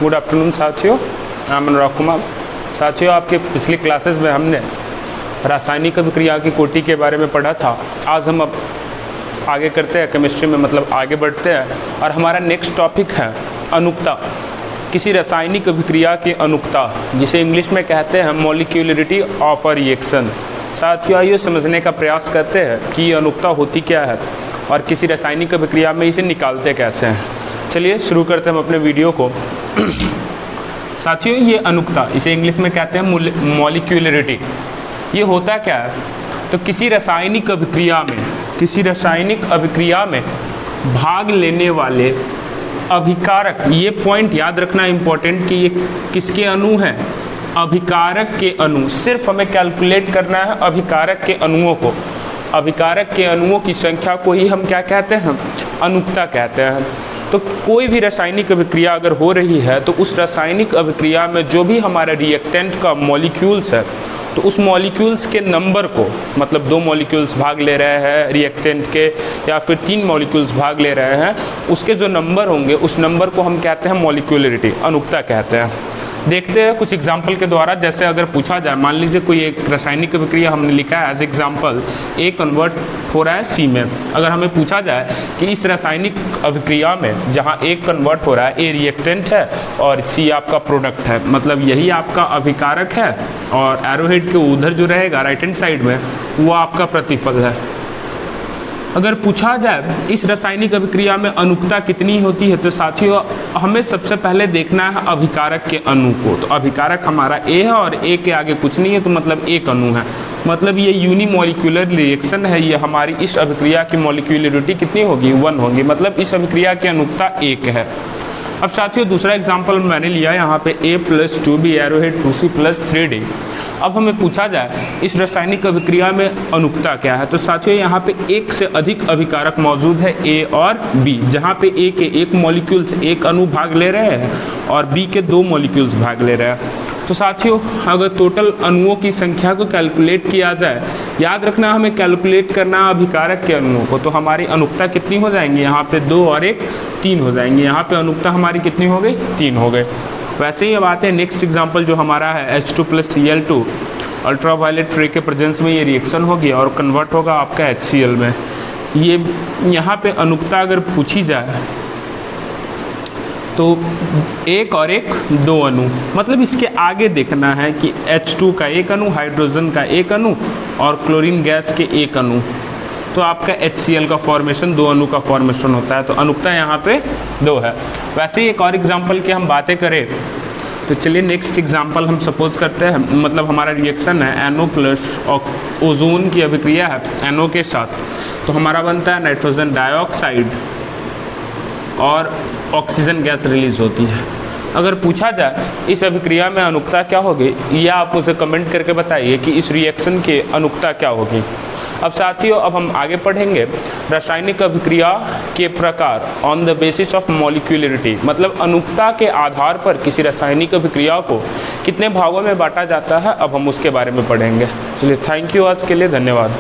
Good afternoon साथियों, मैं अनुराग कुमार। साथियों, आपके पिछली क्लासेस में हमने रासायनिक अभिक्रिया की कोटि के बारे में पढ़ा था। आज हम अब आगे करते हैं केमिस्ट्री में, मतलब आगे बढ़ते हैं और हमारा नेक्स्ट टॉपिक है अनुकता। किसी रासायनिक अभिक्रिया की अनुकता, जिसे इंग्लिश में कहते हैं मॉलिक्यूलरिटी ऑफ अ रिएक्शन। साथियों, आइए समझने का प्रयास करते हैं कि ये अनुकता होती क्या है और किसी रासायनिक अभिक्रिया में इसे निकालते कैसे हैं। चलिए शुरू करते हैं हम अपने वीडियो को। साथियों, ये अनुकता, इसे इंग्लिश में कहते हैं मॉलिक्यूलरिटी। ये होता क्या है? तो किसी रासायनिक अभिक्रिया में भाग लेने वाले अभिकारक, ये पॉइंट याद रखना इम्पोर्टेंट कि ये किसके अणु हैं? अभिकारक के अणु। सिर्फ हमें कैलकुलेट करना है अभिकारक के अणुओं को। अभिकारक के अणुओं की संख्या को ही हम क्या कहते हैं? अनुकता कहते हैं। तो कोई भी रासायनिक अभिक्रिया अगर हो रही है तो उस रासायनिक अभिक्रिया में जो भी हमारा रिएक्टेंट का मॉलिक्यूल्स है, तो उस मॉलिक्यूल्स के नंबर को, मतलब 2 मॉलिक्यूल्स भाग ले रहे हैं रिएक्टेंट के या फिर 3 मॉलिक्यूल्स भाग ले रहे हैं, उसके जो नंबर होंगे उस नंबर को हम कहते हैं मॉलिक्यूलरिटी, अनुकता कहते हैं। देखते हैं कुछ एग्जाम्पल के द्वारा। जैसे अगर पूछा जाए, मान लीजिए कोई एक रासायनिक अभिक्रिया हमने लिखा है एज एग्जाम्पल, ए कन्वर्ट हो रहा है सी में। अगर हमें पूछा जाए कि इस रासायनिक अभिक्रिया में जहाँ ए कन्वर्ट हो रहा है, ए रिएक्टेंट है और सी आपका प्रोडक्ट है, मतलब यही आपका अभिकारक है और एरोहेड के उधर जो रहेगा राइट हैंड साइड में वो आपका प्रतिफल है। अगर पूछा जाए इस रासायनिक अभिक्रिया में अनुकता कितनी होती है, तो साथियों हमें सबसे पहले देखना है अभिकारक के अणु को। तो अभिकारक हमारा ए है और ए के आगे कुछ नहीं है, तो मतलब एक अणु है, मतलब ये यूनिमॉलिक्यूलर रिएक्शन है। ये हमारी इस अभिक्रिया की मॉलिक्यूलरिटी कितनी होगी? 1 होगी, मतलब इस अभिक्रिया की अनुकता 1 है। अब साथियों दूसरा एग्जाम्पल मैंने लिया यहाँ पे A+2B एरोहेड 2C + 3D। अब हमें पूछा जाए इस रासायनिक अभिक्रिया में अनुकता क्या है, तो साथियों यहाँ पे एक से अधिक अभिकारक मौजूद है, A और B, जहाँ पे A के एक मॉलिक्यूल्स एक अणु भाग ले रहे हैं और B के 2 मॉलिक्यूल्स भाग ले रहे हैं। तो साथियों अगर टोटल अणुओं की संख्या को कैलकुलेट किया जाए, याद रखना हमें कैलकुलेट करना अभिकारक के अणुओं को, तो हमारी अनुकता कितनी हो जाएंगी? यहाँ पे 2 और 1 3 हो जाएंगी। यहाँ पे अनुकता हमारी कितनी हो गई? 3 हो गए। वैसे ही अब आते हैं नेक्स्ट एग्जाम्पल जो हमारा है H2 + Cl2। अल्ट्रावायलेट रे के प्रेजेंस में ये रिएक्शन होगी और कन्वर्ट होगा आपका HCl में। ये यहाँ पे अनुकता अगर पूछी जाए तो 1 और 1 2 अणु, मतलब इसके आगे देखना है कि H2 का एक अणु, हाइड्रोजन का एक अणु और क्लोरीन गैस के एक अणु, तो आपका HCl का फॉर्मेशन 2 अणु का फॉर्मेशन होता है। तो अनुकता यहाँ पे 2 है। वैसे ही एक और एग्जाम्पल की हम बातें करें तो चलिए नेक्स्ट एग्जाम्पल हम सपोज करते हैं, मतलब हमारा रिएक्शन है NO+ ओजोन की अभिक्रिया है NO के साथ, तो हमारा बनता है नाइट्रोजन डाइऑक्साइड और ऑक्सीजन गैस रिलीज होती है। अगर पूछा जाए इस अभिक्रिया में अनुकता क्या होगी, या आप उसे कमेंट करके बताइए कि इस रिएक्शन की अनुकता क्या होगी। अब साथियों अब हम आगे पढ़ेंगे रासायनिक अभिक्रिया के प्रकार on the basis of molecularity, मतलब अनुकता के आधार पर किसी रासायनिक अभिक्रिया को कितने भागों में बांटा जाता है, अब हम उसके बारे में पढ़ेंगे। चलिए थैंक यू, आज के लिए धन्यवाद।